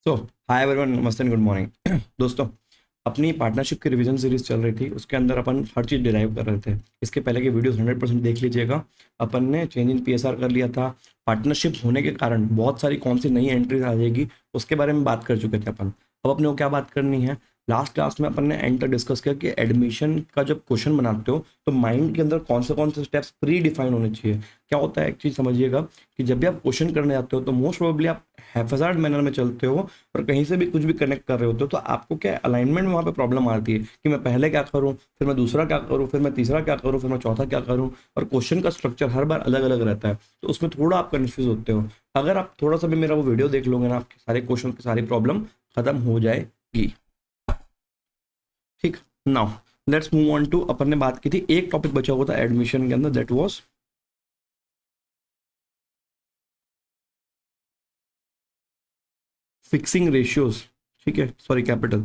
सो hi everyone, नमस्ते and good morning. दोस्तों, अपनी पार्टनरशिप की रिवीजन सीरीज चल रही थी, उसके अंदर अपन हर चीज़ डिराइव कर रहे थे। इसके पहले के वीडियोस 100% देख लीजिएगा। अपन ने चेंज इन पीएसआर कर लिया था। पार्टनरशिप होने के कारण बहुत सारी कौन सी नई एंट्रीज आ जाएगी उसके बारे में बात कर चुके थे अपन। अब अपने को क्या बात करनी है, लास्ट क्लास में अपन ने एंड तक डिस्कस किया कि एडमिशन का जब क्वेश्चन बनाते हो तो माइंड के अंदर कौन से स्टेप्स प्री डिफाइन होने चाहिए। क्या होता है, एक चीज़ समझिएगा कि जब भी आप क्वेश्चन करने जाते हो तो मोस्ट प्रोबेबली आप हैफाजार्ड मैनर में चलते हो और कहीं से भी कुछ भी कनेक्ट कर रहे होते हो, तो आपको क्या अलाइनमेंट में वहाँ पे प्रॉब्लम आती है कि मैं पहले क्या करूँ, फिर मैं दूसरा क्या करूँ, फिर मैं तीसरा क्या करूँ, फिर मैं चौथा क्या करूँ। और क्वेश्चन का स्ट्रक्चर हर बार अलग अलग रहता है, तो उसमें थोड़ा आप कन्फ्यूज होते हो। अगर आप थोड़ा सा भी मेरा वो वीडियो देख लोगे ना, आपके सारे क्वेश्चन की सारी प्रॉब्लम खत्म हो जाएगी। ठीक, now let's move on to, अपन ने बात की थी एक टॉपिक बचा हुआ था एडमिशन के अंदर, दैट वाज फिक्सिंग रेशियोज। ठीक है, sorry, capital.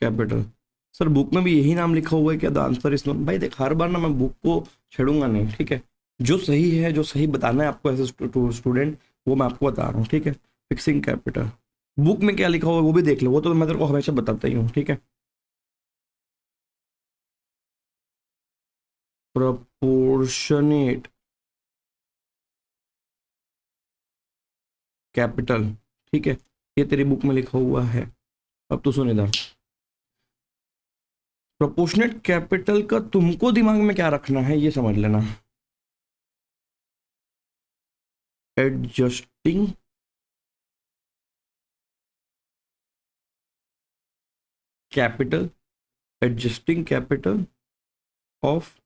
Capital. Sir book में भी यही नाम लिखा हुआ है क्या? The answer is no. भाई देख, हर बार ना मैं बुक को छेड़ूंगा नहीं, ठीक है। जो सही है, जो सही बताना है आपको एज ए स्टूडेंट, वो मैं आपको बता रहा हूँ, ठीक है। फिक्सिंग कैपिटल, बुक में क्या लिखा हुआ है वो भी देख लो, वो तो मैं तेरे को हमेशा बताता ही हूँ, ठीक है। प्रोपोर्शनेट कैपिटल, ठीक है, ये तेरी बुक में लिखा हुआ है। अब तो सुन इधर, प्रोपोर्शनेट कैपिटल का तुमको दिमाग में क्या रखना है ये समझ लेना। Adjusting capital, adjusting capital of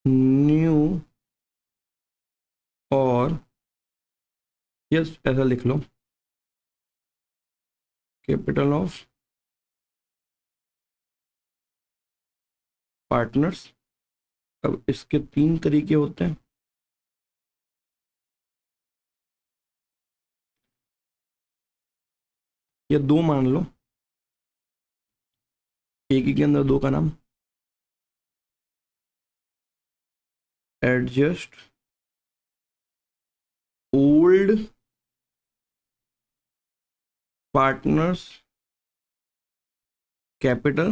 new, और यस ऐसा लिख लो, कैपिटल ऑफ पार्टनर्स। अब इसके तीन तरीके होते हैं। या दो मान लो, एक ही के अंदर दो का नाम, adjust old partners capital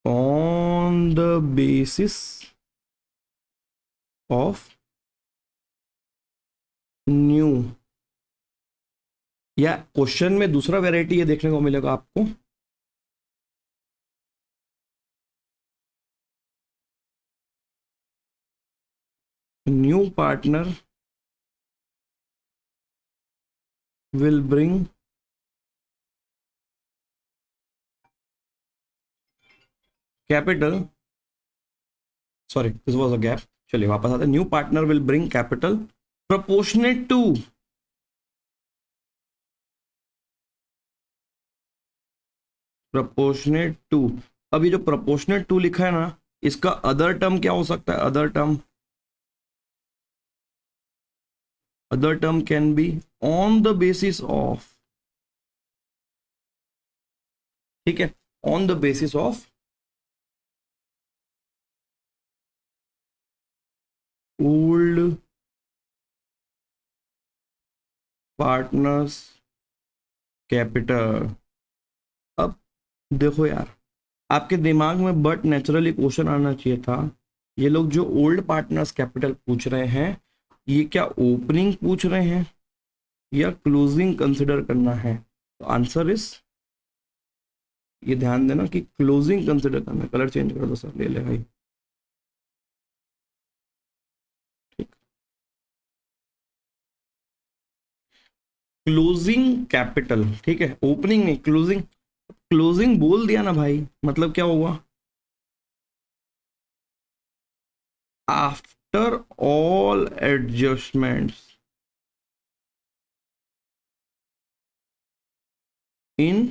on the basis of new. या क्वेश्चन में दूसरा वेराइटी ये देखने को मिलेगा आपको, new partner will bring capital, sorry this was a gap, चलिए वापस आते हैं। New partner will bring capital proportionate to, proportionate to. अभी जो प्रोपोर्शनेट टू लिखा है ना, इसका अदर टर्म क्या हो सकता है? Other term, other term can be on the basis of, ठीक है, on the basis of old partners capital. अब देखो यार, आपके दिमाग में बट नेचुरली क्वेश्चन आना चाहिए था, ये लोग जो ओल्ड पार्टनर्स कैपिटल पूछ रहे हैं, ये क्या ओपनिंग पूछ रहे हैं या क्लोजिंग कंसिडर करना है? तो आंसर इज, ये ध्यान देना कि क्लोजिंग कंसिडर करना है। कलर चेंज कर दो सर, ले ले भाई, ठीक। क्लोजिंग कैपिटल, ठीक है, ओपनिंग नहीं, क्लोजिंग। क्लोजिंग बोल दिया ना भाई, मतलब क्या हुआ? After all adjustments in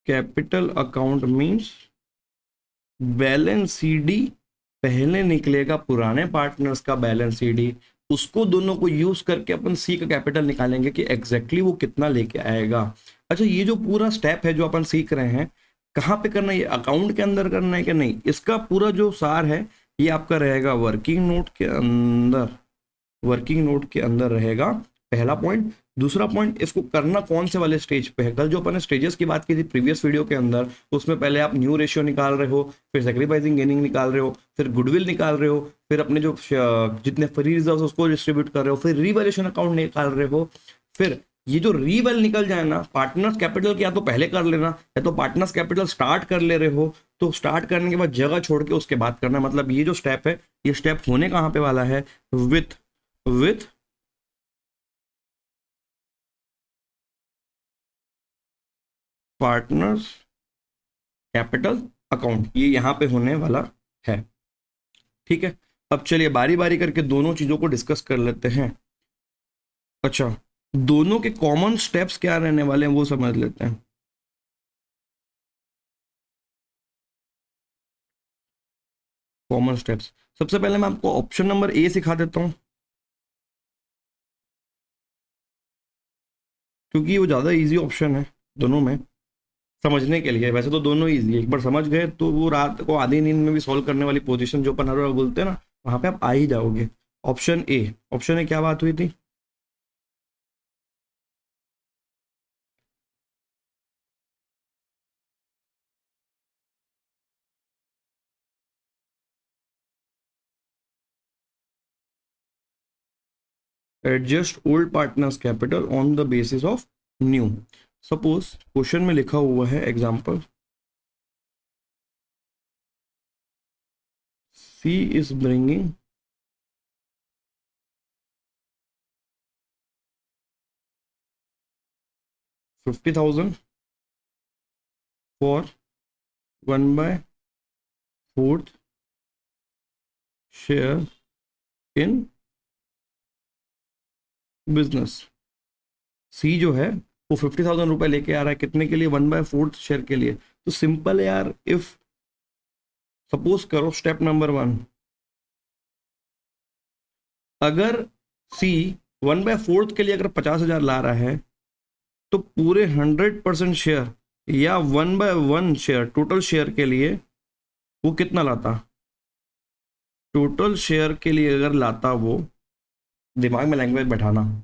capital account means balance CD पहले निकलेगा पुराने पार्टनर्स का बैलेंस सीडी, उसको दोनों को यूज करके अपन सी का कैपिटल निकालेंगे कि एग्जैक्टली वो कितना लेके आएगा। अच्छा, ये जो पूरा स्टेप है जो अपन सीख रहे हैं, कहाँ पे करना है? ये अकाउंट के अंदर करना है कि नहीं? इसका पूरा जो सार है ये आपका रहेगा वर्किंग नोट के अंदर, वर्किंग नोट के अंदर रहेगा पहला पॉइंट। दूसरा पॉइंट, इसको करना कौन से वाले स्टेज पे है? कल जो अपन ने स्टेजेस की बात की थी प्रीवियस वीडियो के अंदर, उसमें पहले आप न्यू रेशियो निकाल रहे हो, फिर सेक्रीफाइसिंग गेनिंग निकाल रहे हो, फिर गुडविल निकाल रहे हो, फिर अपने जो जितने फ्री रिजर्व उसको डिस्ट्रीब्यूट कर रहे हो, फिर रीवैल्यूएशन अकाउंट निकाल रहे हो। फिर ये जो रीवेल निकल जाए ना, पार्टनर्स कैपिटल की या तो पहले कर लेना या तो पार्टनर्स कैपिटल स्टार्ट कर ले रहे हो तो स्टार्ट करने के बाद जगह छोड़ के उसके बाद करना। मतलब ये जो स्टेप है, ये स्टेप होने कहाँ पे वाला है? विथ पार्टनर्स कैपिटल अकाउंट, ये यहां पे होने वाला है। ठीक है, अब चलिए बारी बारी करके दोनों चीजों को डिस्कस कर लेते हैं। अच्छा, दोनों के कॉमन स्टेप्स क्या रहने वाले हैं वो समझ लेते हैं। कॉमन स्टेप्स, सबसे पहले मैं आपको ऑप्शन नंबर ए सिखा देता हूं, क्योंकि वो ज्यादा इजी ऑप्शन है दोनों में समझने के लिए। वैसे तो दोनों इजी है, एक बार समझ गए तो वो रात को आधी नींद में भी सॉल्व करने वाली पोजीशन जो अपन हर बार बोलते हैं ना, वहां पे आप आ ही जाओगे। ऑप्शन ए, ऑप्शन ए क्या बात हुई थी? Adjust old partners capital on the basis of new. Suppose question में लिखा हुआ है example, C is bringing 50,000 for 1/4 share in business. C जो है वो 50,000 रुपए लेके आ रहा है, कितने के लिए? 1/4 शेयर के लिए। तो सिंपल है यार, इफ सपोज करो स्टेप नंबर 1, अगर सी 1/4 के लिए अगर 50,000 ला रहा है तो पूरे 100% शेयर या 1/1 शेयर टोटल शेयर के लिए वो कितना लाता? टोटल शेयर के लिए अगर लाता वो, दिमाग में लैंग्वेज बैठाना,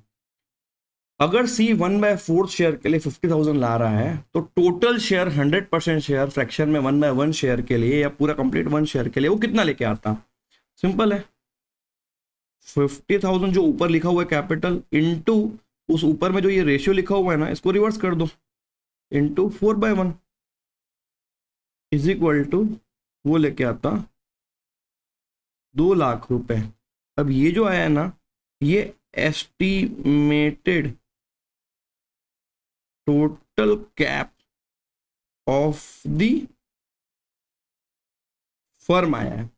अगर सी 1/4 शेयर के लिए 50,000 ला रहा है तो टोटल शेयर 100% शेयर फ्रैक्शन में 1/1 शेयर के लिए या पूरा कंप्लीट 1 शेयर के लिए वो कितना लेके आता? सिंपल है, 50,000 जो ऊपर लिखा हुआ है कैपिटल इनटू उस ऊपर में जो ये रेशियो लिखा हुआ है ना, इसको रिवर्स कर दो, इनटू 4/1 इज इक्वल टू वो लेके आता 2 लाख रुपए। अब ये जो आया है ना, ये estimated total cap of the firm आया है।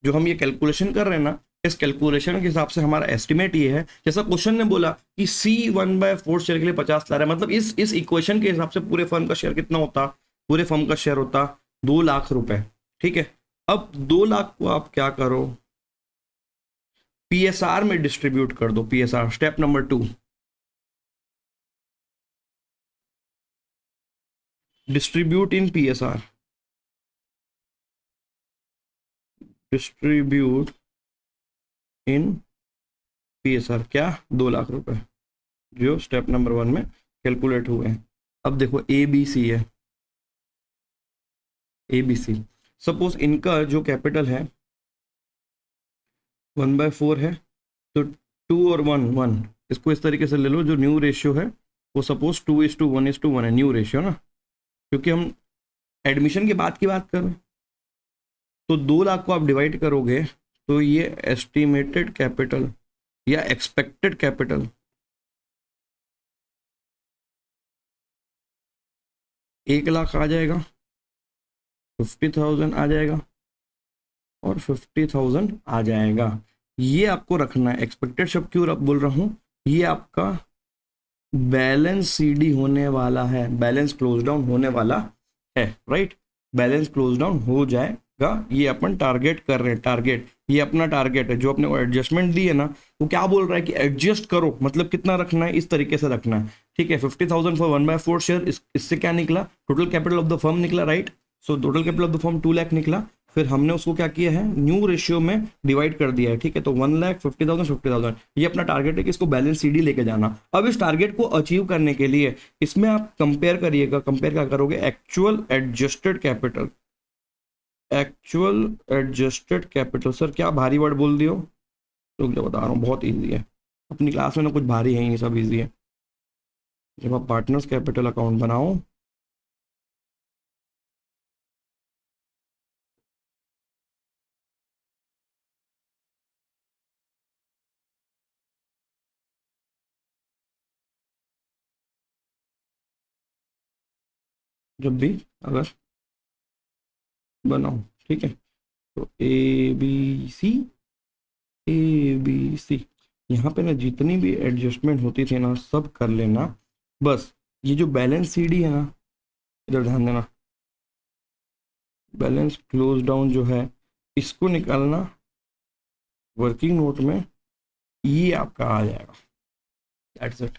जो हम ये कैलकुलेशन कर रहे हैं ना, इस कैलकुलेशन के हिसाब से हमारा एस्टिमेट ये है, जैसा क्वेश्चन ने बोला कि सी 1/4 शेयर के लिए 50 ला रहा है, मतलब इस इक्वेशन के हिसाब से पूरे फर्म का शेयर कितना होता? पूरे फर्म का शेयर होता 2 लाख रुपए। ठीक है, अब 2 लाख को आप क्या करो, पीएसआर में डिस्ट्रीब्यूट कर दो। पीएसआर स्टेप नंबर 2, डिस्ट्रीब्यूट इन पीएसआर, डिस्ट्रीब्यूट इन पीएसआर क्या? 2 लाख रुपए जो स्टेप नंबर 1 में कैलकुलेट हुए हैं। अब देखो ए बी सी है, ए बी सी, सपोज इनका जो कैपिटल है 1/4 है, तो 2 और 1 1, इसको इस तरीके से ले लो, जो न्यू रेशियो है वो सपोज 2:1:1 है, न्यू रेशियो ना, क्योंकि हम एडमिशन के बाद की बात कर रहे हैं। तो 2 लाख को आप डिवाइड करोगे तो ये एस्टिमेटेड कैपिटल या एक्सपेक्टेड कैपिटल 1 लाख आ जाएगा, 50,000 आ जाएगा और 50,000 आ जाएगा। ये आपको रखना है। एक्सपेक्टेड शब्द क्यों बोल रहा हूँ, ये आपका बैलेंस सीडी होने वाला है, बैलेंस क्लोज डाउन होने वाला है, राइट? बैलेंस क्लोज डाउन हो जाएगा, ये अपन टारगेट कर रहे हैं। टारगेट, ये अपना टारगेट है। जो अपने को एडजस्टमेंट दी है ना, वो क्या बोल रहा है कि एडजस्ट करो, मतलब कितना रखना है, इस तरीके से रखना है। ठीक है, 50,000 फॉर 1/4 शेयर, इससे क्या निकला, total capital of the firm निकला, right. So total capital of the firm 2 lakh निकला, फिर हमने उसको क्या किया है, न्यू रेशियो में डिवाइड कर दिया है, ठीक है। तो 1,50,000 50,000 ये अपना टारगेट है कि इसको बैलेंस सीडी लेके जाना। अब इस टारगेट को अचीव करने के लिए इसमें आप कंपेयर करिएगा, कंपेयर क्या करोगे, actual adjusted capital, actual adjusted capital. Sir क्या भारी वर्ड बोल दियो, तो क्या बता रहा हूँ, बहुत ईजी है, अपनी क्लास में ना कुछ भारी है ही, सब ईजी है। जब आप पार्टनर्स कैपिटल अकाउंट बनाओ, जब भी अगर बनाओ, ठीक है, तो ए बी सी, यहाँ पे ना जितनी भी एडजस्टमेंट होती थी ना सब कर लेना। बस ये जो बैलेंस सीडी है ना, इधर ध्यान देना, बैलेंस क्लोज डाउन जो है इसको निकालना वर्किंग नोट में, ये आपका आ जाएगा, दैट्स इट।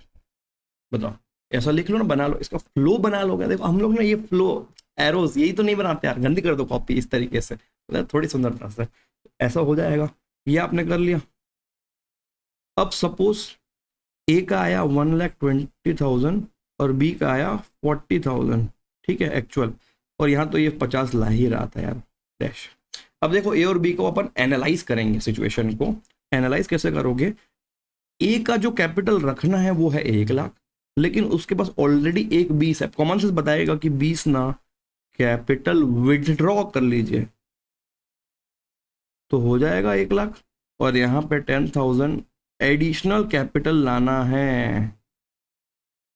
बताओ, ऐसा लिख लो ना, बना लो, इसका फ्लो बना लोगे। देखो हम लोग ना ये फ्लो एरोस यही तो नहीं बनाते यार, गंदी कर दो कॉपी इस तरीके से, मतलब थोड़ी सुंदरता से ऐसा हो जाएगा। ये आपने कर लिया। अब सपोज ए का आया 1,20,000 और बी का आया 40,000, ठीक है, एक्चुअल, और यहाँ तो ये 50 ला ही रहा था यार, डैश। अब देखो ए और बी को अपन एनालाइज करेंगे, सिचुएशन को एनालाइज कैसे करोगे, ए का जो कैपिटल रखना है वो है 1 लाख, लेकिन उसके पास ऑलरेडी एक 20 है, कॉमन सेंस बताएगा कि 20 ना कैपिटल विदड्रॉ कर लीजिए तो हो जाएगा 1 लाख, और यहाँ पे 10,000 एडिशनल कैपिटल लाना है,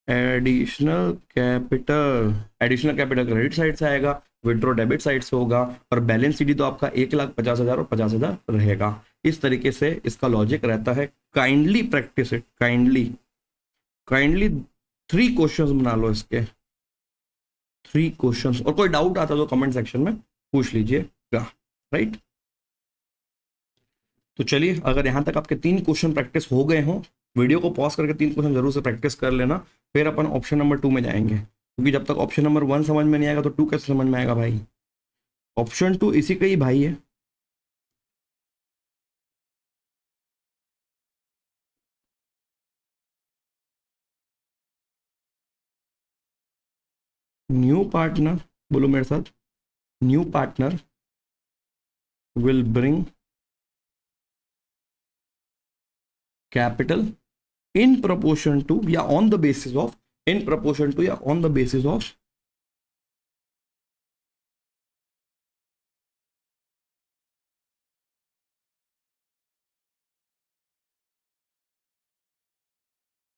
एडिशनल कैपिटल क्रेडिट साइड से आएगा, विड्रॉ डेबिट साइड से होगा, और बैलेंस सीडी तो आपका 1,50,000 और 50,000 रहेगा। इस तरीके से इसका लॉजिक रहता है। Kindly practice it, kindly kindly 3 questions बना लो इसके, 3 क्वेश्चंस, और कोई डाउट आता तो कमेंट सेक्शन में पूछ लीजिएगा, राइट। तो चलिए, अगर यहाँ तक आपके 3 क्वेश्चन प्रैक्टिस हो गए हों, वीडियो को पॉज करके 3 क्वेश्चन जरूर से प्रैक्टिस कर लेना, फिर अपन ऑप्शन नंबर 2 में जाएंगे, क्योंकि जब तक ऑप्शन नंबर 1 समझ में नहीं आएगा तो 2 कैसे समझ में आएगा भाई। ऑप्शन 2 इसी का ही भाई है। न्यू पार्टनर, बोलो मेरे साथ, new partner will bring capital in proportion to या on the basis of, in proportion to या on the basis of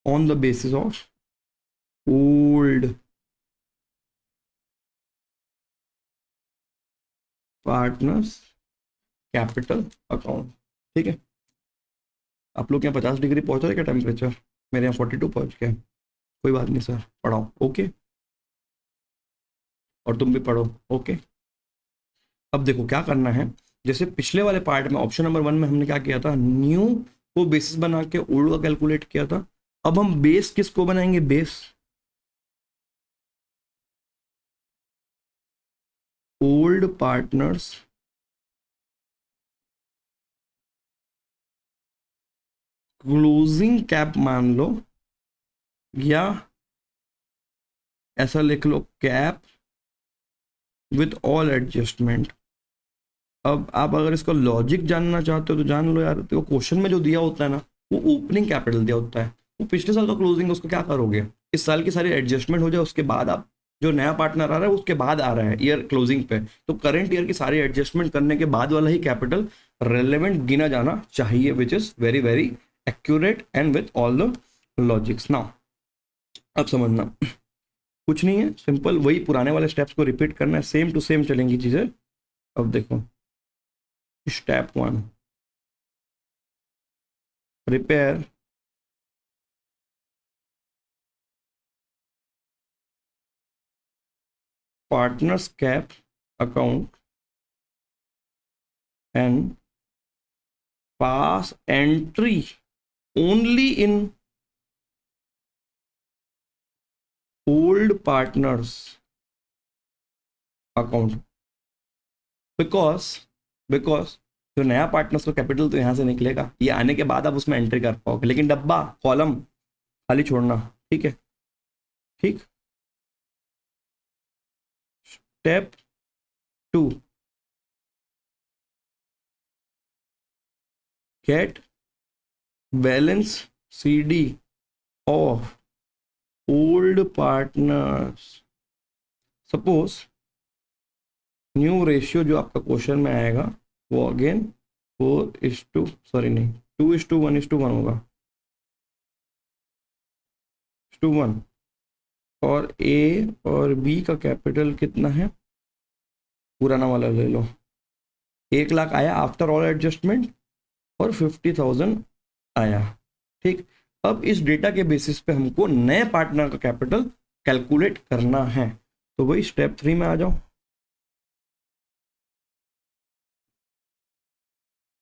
on the basis of old partners capital account, ठीक है। आप लोग यहाँ 50 डिग्री पहुंच रहे हैं क्या टेम्परेचर, मेरे यहाँ 42 पहुंच गया, कोई बात नहीं सर, पढ़ाओ, ओके, और तुम भी पढ़ो, ओके। अब देखो क्या करना है, जैसे पिछले वाले पार्ट में ऑप्शन नंबर 1 में हमने क्या किया था, न्यू को बेसिस बना के ओल्ड का कैलकुलेट किया था। अब हम बेस किसको बनाएंगे, base old partners closing cap मान लो, या ऐसा लिख लो, कैप विथ ऑल एडजस्टमेंट। अब आप अगर इसका लॉजिक जानना चाहते हो तो जान लो यार, तो क्वेश्चन में जो दिया होता है ना वो ओपनिंग कैपिटल दिया होता है, वो पिछले साल का क्लोजिंग, उसको क्या करोगे, इस साल की सारी एडजस्टमेंट हो जाए उसके बाद आप, जो नया पार्टनर आ रहा है उसके बाद आ रहा है ईयर क्लोजिंग पे, तो करंट ईयर की सारी एडजस्टमेंट करने के बाद वाला ही कैपिटल रेलेवेंट गिना जाना चाहिए, which is very very accurate and with all the logics. Now अब समझना कुछ नहीं है, सिंपल वही पुराने वाले स्टेप्स को रिपीट करना है, सेम टू सेम चलेंगी चीजें। अब देखो, step 1, prepare partners cap account and pass entry only in old partners account, because because जो नया पार्टनर्स का कैपिटल तो यहाँ से निकलेगा, ये आने के बाद आप उसमें एंट्री कर पाओगे, लेकिन डब्बा कॉलम खाली छोड़ना। ठीक है, ठीक। Step 2, get balance CD of old partners. Suppose new ratio जो आपका क्वेश्चन में आएगा वो अगेन 4:2, सॉरी नहीं, 2:1:1 होगा, 2:1। और A और B का कैपिटल कितना है, पुराना वाला ले लो, 1,00,000 आया आफ्टर ऑल एडजस्टमेंट और 50,000 आया। ठीक, अब इस डेटा के बेसिस पे हमको नए पार्टनर का कैपिटल कैलकुलेट करना है, तो वही स्टेप 3 में आ जाओ।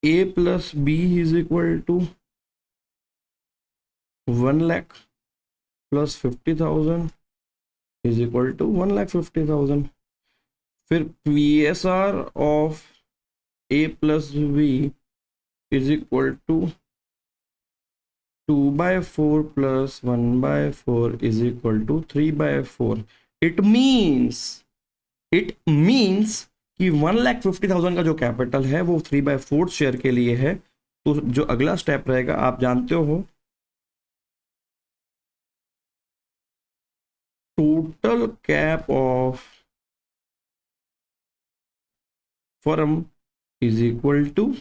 A + B = 1,00,000 + 50,000 = 1,50,000। फिर PSR of A + B = 2/4 + 1/4 = 3/4। It means कि 1,50,000 का जो कैपिटल है वो 3/4 शेयर के लिए है। तो जो अगला स्टेप रहेगा आप जानते हो, total cap of firm is equal to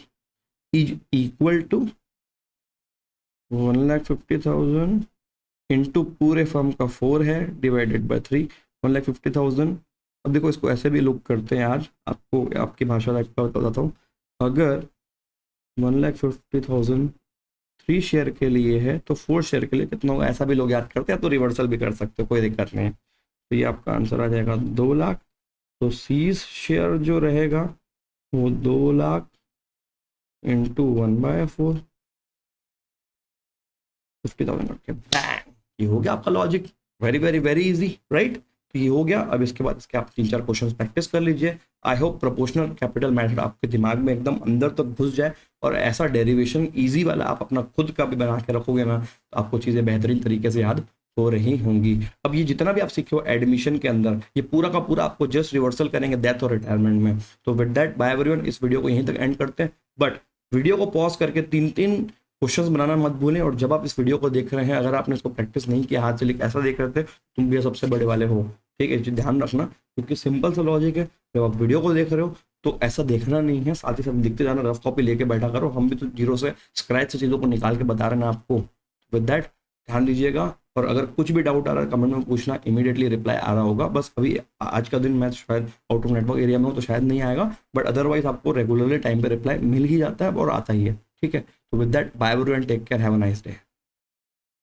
1,50,000 into पूरे फर्म का 4 है डिवाइडेड बाय 3, 1,50,000। अब देखो इसको ऐसे भी लोग करते हैं, आज आपको आपकी भाषा का बताता हूँ। अगर 1,50,000 3 शेयर के लिए है तो 4 शेयर के लिए कितना होगा, ऐसा भी लोग याद करते हैं, तो रिवर्सल भी कर सकते हो, कोई दिक्कत नहीं है। तो ये आपका आंसर आ जाएगा 2,00,000। तो 30 शेयर जो रहेगा वो 2,00,000 इंटू 1/4, 50,000 करके बैंग, ये हो गया आपका logic. Very very very easy, right. तो ये हो गया। अब इसके बाद इसके आप 3-4 क्वेश्चन प्रैक्टिस कर लीजिए। I hope proportional capital method आपके दिमाग में एकदम अंदर तक घुस जाए, और ऐसा डेरिवेशन इजी वाला आप अपना खुद का भी बना के रखोगे ना, तो आपको चीज़ें बेहतरीन तरीके से याद हो रही होंगी। अब ये जितना भी आप सीखे हो एडमिशन के अंदर, ये पूरा का पूरा आपको जस्ट रिवर्सल करेंगे डेथ और रिटायरमेंट में। तो विद दैट बाय एवरीवन, इस वीडियो को यहीं तक एंड करते हैं। बट वीडियो को पॉज करके 3-3 क्वेश्चंस बनाना मत भूलें। और जब आप इस वीडियो को देख रहे हैं, अगर आपने इसको प्रैक्टिस नहीं किया, हाथ से लिख ऐसा देख रहे थे, तुम भी सबसे बड़े वाले हो। ठीक है, ध्यान रखना, क्योंकि सिंपल सा लॉजिक है। जब आप वीडियो को देख रहे हो तो ऐसा देखना नहीं है, साथ ही साथ लिखते जाना, रफ कॉपी लेके बैठा करो। हम भी तो जीरो से स्क्रैच से चीज़ों को निकाल के बता रहे हैं आपको। विद दैट ध्यान दीजिएगा, और अगर कुछ भी डाउट आ रहा है कमेंट में पूछना, इमीडिएटली रिप्लाई आ रहा होगा। बस अभी आज का दिन मैं शायद आउट ऑफ नेटवर्क एरिया में हूँ तो शायद नहीं आएगा, बट अदरवाइज आपको रेगुलरली टाइम पे रिप्लाई मिल ही जाता है और आता ही है। ठीक है, तो with that bye everyone, take care, have a nice day.